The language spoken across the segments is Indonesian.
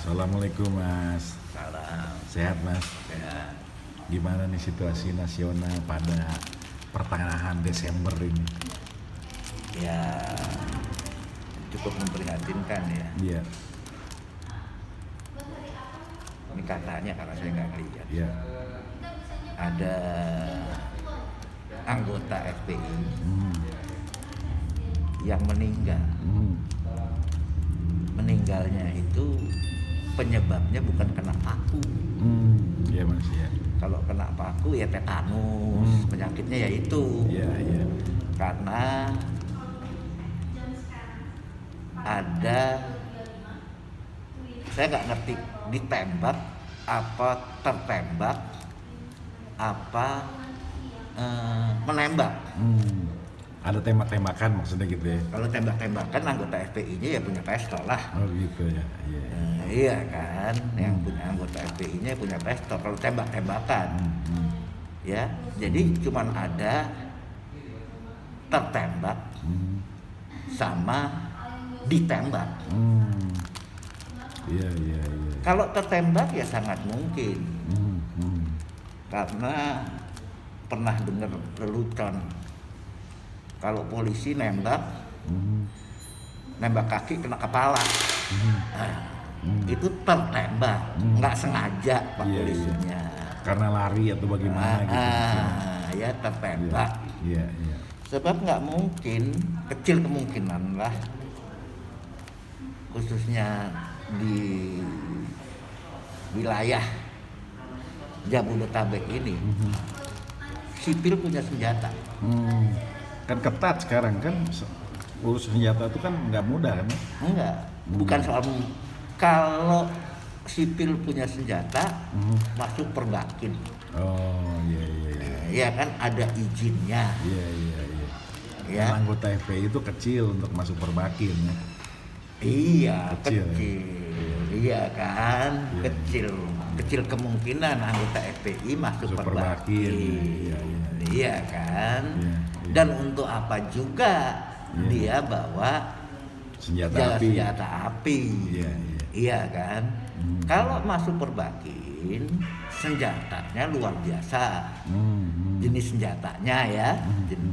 Assalamualaikum Mas. Salam. Sehat Mas? Ya, Gimana nih situasi nasional pada pertengahan Desember ini? ya cukup memprihatinkan ya. Iya, Ini katanya karena saya nggak lihat. iya. Ada anggota FPI Hmm, yang meninggal. hmm, Meninggalnya itu penyebabnya bukan kena paku. iya Mas ya. Kalau kena paku ya tetanus, penyakitnya ya itu. Iya, iya. Karena ada, saya nggak ngerti, ditembak apa tertembak apa menembak. Ada tembak-tembakan maksudnya gitu ya? Kalau tembak-tembakan anggota FPI-nya ya punya pistol lah. Oh gitu ya. Iya. Iya kan, yang punya anggota FPI-nya punya pistol. Kalau tembak-tembakan, Hmm, ya, jadi cuman ada tertembak hmm, sama ditembak. hmm. Iya, iya, iya. Kalau tertembak ya sangat mungkin, Hmm, hmm, karena pernah dengar lelucon kalau polisi nembak kaki kena kepala. Nah, itu tertembak, nggak sengaja Pak Iya, polisinya. Karena lari atau bagaimana gitu. Ya tertembak. Iya, iya. Sebab nggak mungkin, kecil kemungkinan lah, khususnya di wilayah Jabodetabek ini, sipil punya senjata. Kan ketat sekarang kan urus senjata itu kan nggak mudah kan? Enggak, bukan soal kalau sipil punya senjata masuk perbakin. Oh iya, iya, iya. Ya kan ada izinnya. Iya, iya, iya. Ya. Kan anggota FPI itu kecil untuk masuk perbakin ya. Iya, Kecil. kecil. Iya kan, Iya. Kecil kemungkinan anggota FPI masuk Masuk perbakin. perbakin. Iya, iya. Iya kan. Iya, iya. Dan untuk apa juga Iya. dia bawa Senjata api. senjata api. Iya, iya. Iya kan. Kalau masuk perbakin, senjatanya luar biasa. Jenis senjatanya ya,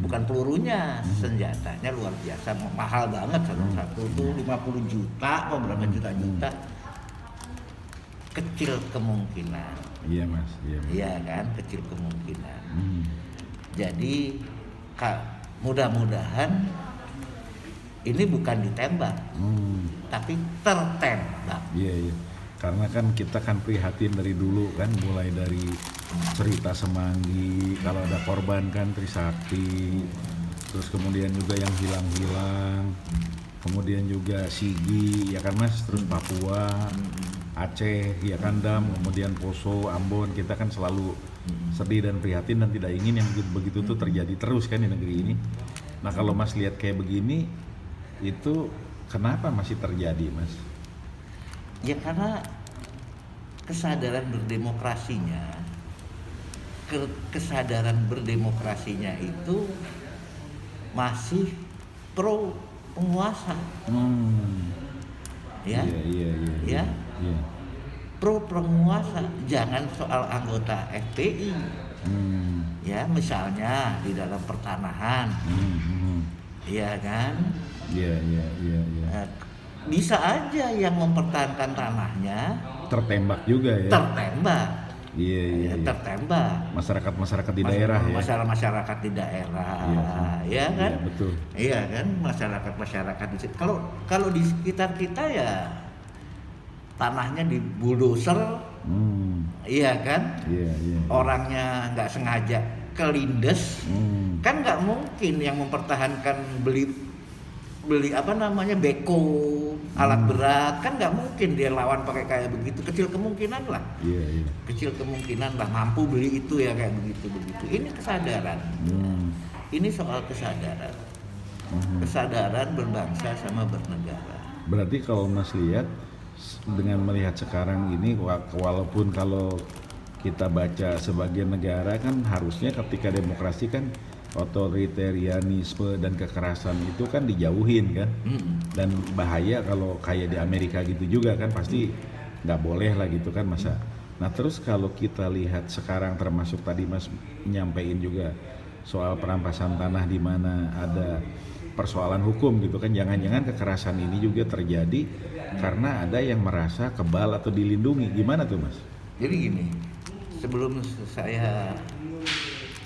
bukan pelurunya, senjatanya luar biasa, mahal banget, satu tuh 50 juta, apa berapa juta-juta. Kecil kemungkinan, Iya mas. Iya. Mas. iya kan, kecil kemungkinan. Hmm. Jadi mudah-mudahan ini bukan ditembak, tapi tertembak. Iya, iya. Karena kan kita kan prihatin dari dulu kan, mulai dari cerita Semanggi, kalau ada korban kan Trisakti, terus kemudian juga yang hilang-hilang, kemudian juga Sigi, ya kan mas, terus Papua, Aceh, ya kan Dam, kemudian Poso, Ambon, kita kan selalu sedih dan prihatin dan tidak ingin yang begitu tuh terjadi terus kan di negeri ini. Nah kalau mas lihat kayak begini, itu kenapa masih terjadi mas? Ya karena kesadaran berdemokrasinya itu masih pro penguasa. Ya, Iya. Ya. Iya. Pro penguasa, jangan soal anggota FPI. Ya, misalnya di dalam pertanahan, ya kan. Iya. Bisa aja yang mempertahankan tanahnya Tertembak juga ya. tertembak. Iya. Tertembak. Masyarakat di daerah ya. Masyarakat di daerah, ya kan? Iya, betul. Iya kan, masyarakat di situ. Kalau di sekitar kita ya tanahnya di bulldozer, iya kan? Iya. Orangnya nggak sengaja kelindes, kan nggak mungkin yang mempertahankan beli beko alat berat, kan nggak mungkin dia lawan pakai kayak begitu. Kecil kemungkinan lah. Iya. Kecil kemungkinan lah mampu beli itu ya kayak begitu. Ini kesadaran. Ini soal kesadaran. Kesadaran berbangsa sama bernegara. Berarti kalau mas lihat dengan melihat sekarang ini, walaupun kalau kita baca sebagai negara kan harusnya ketika demokrasi kan otoritarianisme dan kekerasan itu kan dijauhin kan. Dan bahaya kalau kayak di Amerika gitu juga kan, pasti nggak boleh lah gitu kan masa. Nah terus kalau kita lihat sekarang termasuk tadi Mas nyampein juga soal perampasan tanah di mana ada persoalan hukum gitu kan, jangan-jangan kekerasan ini juga terjadi karena ada yang merasa kebal atau dilindungi, gimana tuh Mas? Jadi gini, sebelum saya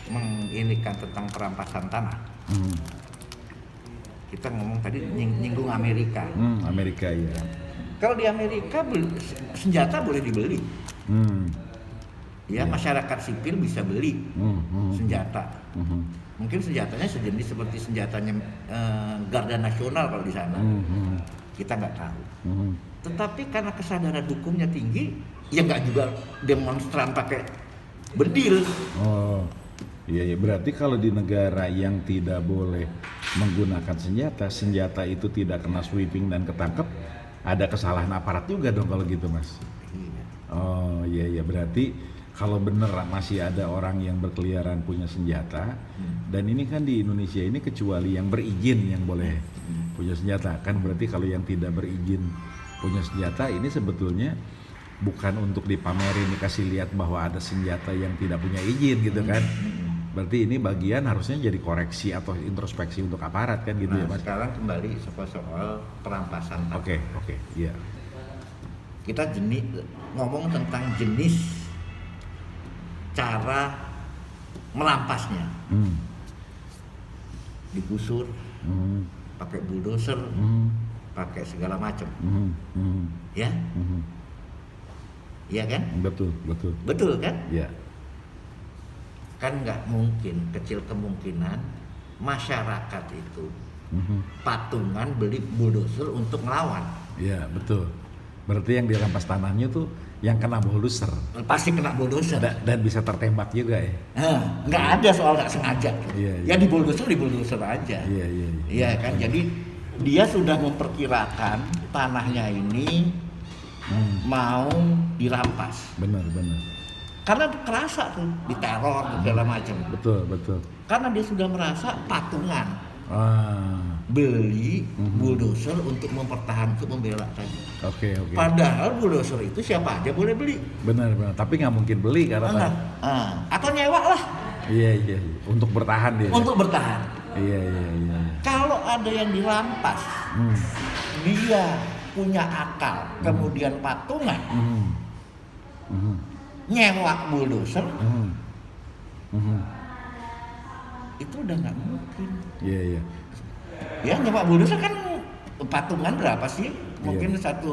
menginikan tentang perampasan tanah, kita ngomong tadi nyinggung Amerika. Amerika ya. Kalau di Amerika senjata boleh dibeli. Ya, masyarakat sipil bisa beli senjata. Mungkin senjatanya sejenis seperti senjatanya Garda Nasional kalau di sana. Kita nggak tahu. Tetapi karena kesadaran hukumnya tinggi, ya nggak juga demonstran pakai bedil. Oh, iya, berarti kalau di negara yang tidak boleh menggunakan senjata, senjata itu tidak kena sweeping dan ketangkep, ada kesalahan aparat juga dong kalau gitu Mas. Oh iya, berarti kalau bener masih ada orang yang berkeliaran punya senjata, dan ini kan di Indonesia ini kecuali yang berizin yang boleh punya senjata, kan berarti kalau yang tidak berizin punya senjata ini sebetulnya bukan untuk dipamerin, dikasih lihat bahwa ada senjata yang tidak punya izin gitu kan. Berarti ini bagian harusnya jadi koreksi atau introspeksi untuk aparat kan gitu ya Mas. Sekarang kembali soal perampasan tanah. Oke, iya. Kita ngomong tentang jenis cara merampasnya. Digusur, pakai bulldozer, pakai segala macam. Ya? Iya kan? Betul kan? Iya. Kan nggak mungkin, kecil kemungkinan masyarakat itu patungan beli bulldozer untuk melawan. Iya, betul. Berarti yang dirampas tanahnya tuh yang kena bulldozer. Pasti kena bulldozer. Dan bisa tertembak juga ya. Nggak ada soal nggak sengaja. Iya. Ya di bulldozer aja. Iya. Iya kan, jadi dia sudah memperkirakan tanahnya ini mau dirampas. Benar. Karena kerasa tuh diteror segala macam. Betul. Karena dia sudah merasa patungan. Beli bulldozer untuk mempertahankan, membela tadi. Oke. Padahal bulldozer itu siapa aja boleh beli. Benar. Tapi nggak mungkin beli karena atau nyewa lah. Iya. Untuk bertahan dia. Untuk bertahan. Iya. Kalau ada yang dirampas, dia punya akal, kemudian patungan, nyewa bulldozer, itu udah nggak mungkin. Iya. Ya nyewa bulldozer kan patungan berapa sih? Mungkin 1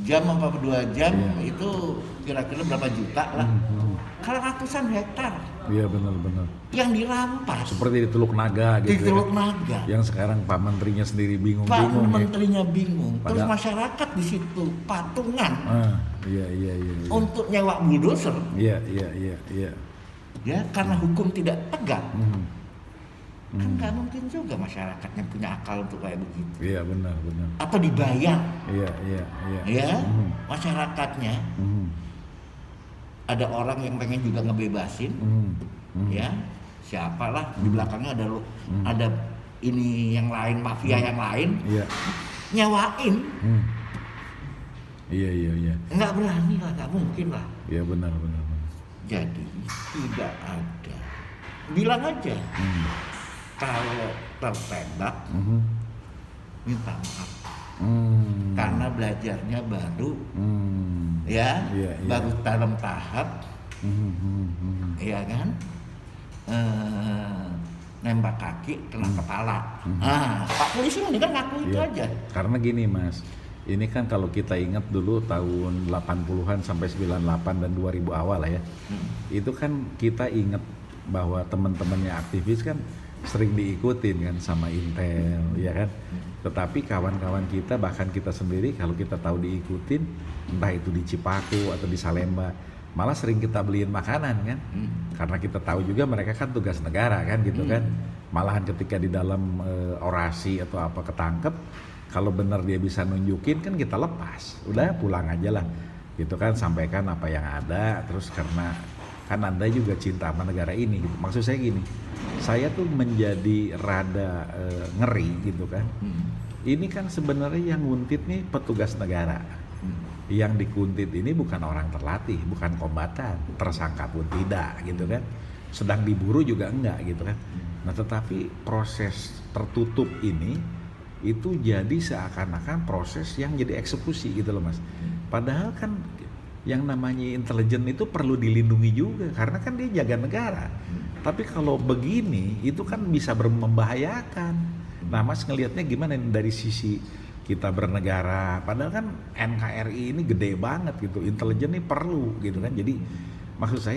jam apa 2 jam itu kira-kira berapa juta lah. Kalau ratusan hektar. Iya benar. Yang dirampas. Seperti di Teluk Naga gitu. Di Teluk Naga. Yang sekarang Pak Menterinya sendiri bingung. Menterinya bingung. Terus masyarakat di situ patungan. Iya. Untuk nyewa bulldozer. Iya. Ya karena hukum tidak tegak. Kan nggak mungkin juga masyarakatnya punya akal untuk kayak begitu. Iya benar. Atau dibayar. Iya. Ya masyarakatnya. Ada orang yang pengen juga ngebebasin. Ya siapalah di belakangnya ada ini yang lain, mafia yang lain. Iya. Nyewain. Iya. Nggak berani lah, nggak mungkin lah. Iya benar. Jadi tidak ada. Bilang aja. Kalau tertembak, minta maaf. Karena belajarnya baru, ya, baru dalam tahap, ya kan, nembak kaki kena kepala. Pak polisi mendingan ngaku itu aja. Karena gini Mas, ini kan kalau kita ingat dulu tahun 80-an sampai 98 dan 2000 awal lah ya, itu kan kita ingat bahwa teman-temannya aktivis kan sering diikutin kan sama Intel, ya kan. Tetapi kawan-kawan kita, bahkan kita sendiri kalau kita tahu diikutin, entah itu di Cipaku atau di Salemba, malah sering kita beliin makanan kan. Karena kita tahu juga mereka kan tugas negara kan gitu kan. Malahan ketika di dalam orasi atau apa ketangkep, kalau benar dia bisa nunjukin kan kita lepas, udah pulang aja lah gitu kan, sampaikan apa yang ada. Terus karena kan Anda juga cinta sama negara ini gitu. Maksud saya gini, saya tuh menjadi rada ngeri gitu kan. Ini kan sebenarnya yang nguntit nih petugas negara. yang dikuntit ini bukan orang terlatih, bukan kombatan, tersangka pun tidak gitu kan, sedang diburu juga enggak gitu kan. Nah tetapi proses tertutup ini itu jadi seakan-akan proses yang jadi eksekusi gitu loh Mas. Padahal kan yang namanya intelijen itu perlu dilindungi juga karena kan dia jaga negara. Tapi kalau begini itu kan bisa membahayakan. Nah Mas ngelihatnya gimana nih dari sisi kita bernegara? Padahal kan NKRI ini gede banget gitu, intelijen ini perlu gitu kan. Jadi maksud saya